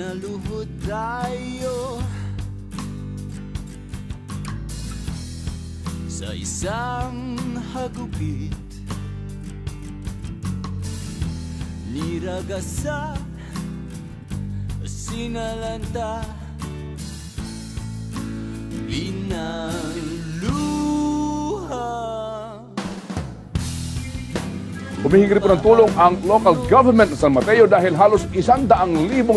Naluhod tayo sa isang hagupit, niragasa, sinalanta, pinaluha. Humihingi po ng tulong ang local government ng San Mateo dahil halos 100,000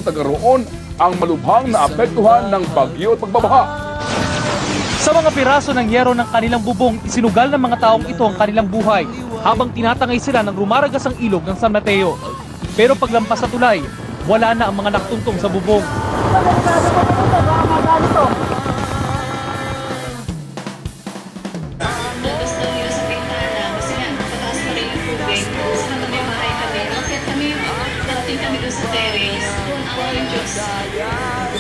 taga roon ang malubhang naapektuhan ng bagyo at pagbabaha. Sa mga piraso ng yero ng kanilang bubong, isinugal ng mga taong ito ang kanilang buhay habang tinatangay sila ng rumaragas ang ilog ng San Mateo. Pero paglampas sa tulay, wala na ang mga naktuntong sa bubong.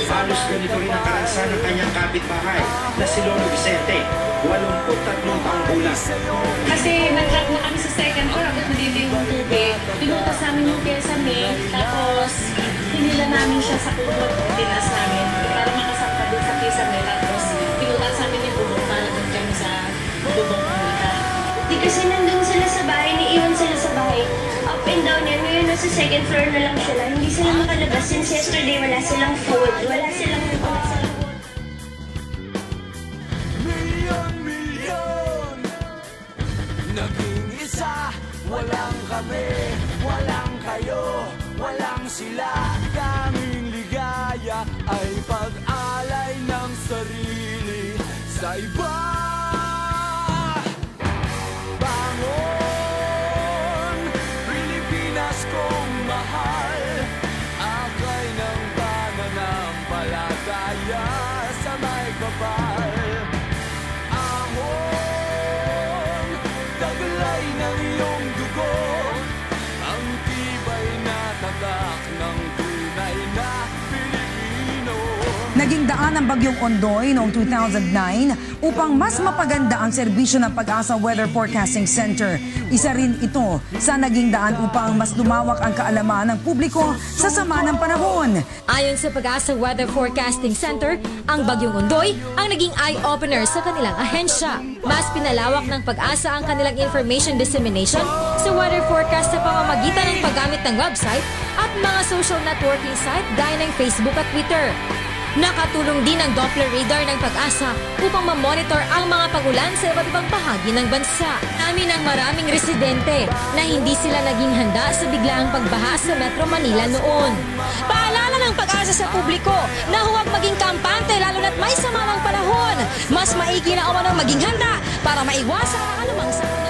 Halos ganito rin ang karanasan ng kanyang kapitbahay na si Lolo Vicente, 83 taong gulang. Kasi nag-drop na kami sa second floor, agad naliliw yung tubig. Pinutas namin yung kesame, tapos hinila namin siya sa kubot, tinas namin para makasakta din sa kesame, tapos pinutas namin yung bubong para doon kami sa bubong kumita. Di kasi nandun sila sa bahay, niiwan sila sa bahay. Up and down yan, ngayon nasa second floor na lang sila. Hindi sila makalabas since yesterday wala silang food, wala silang Milyon, naging isa, walang kami, walang kayo, walang sila. Kaming ligaya ay pag-alay ng sarili sa iba. Bangon, Pilipinas kong mahal, akay ng pananampalataya sa may kapal. Ahon, taglay ng iyong dugo, ang tibay na tatak ng tunay na Pilipino. Naging daan ang bagyong Ondoy noong 2009 upang mas mapaganda ang serbisyo ng Pag-asa Weather Forecasting Center. Isa rin ito sa naging daan upang mas lumawak ang kaalaman ng publiko sa sama ng panahon. Ayon sa Pag-asa Weather Forecasting Center, ang bagyong Ondoy ang naging eye-opener sa kanilang ahensya. Mas pinalawak ng Pag-asa ang kanilang information dissemination sa weather forecast sa pamamagitan ng paggamit ng website at mga social networking site gaya ng Facebook at Twitter. Nakatulong din ang Doppler radar ng Pag-asa upang mamonitor ang mga pagulan sa iba't ibang bahagi ng bansa. Amin ang maraming residente na hindi sila naging handa sa biglaang pagbaha sa Metro Manila noon. Paalala ng Pag-asa sa publiko na huwag maging kampante lalo na't may sama ng panahon. Mas maigi na umanong maging handa para maiwasan ang anumang sakuna.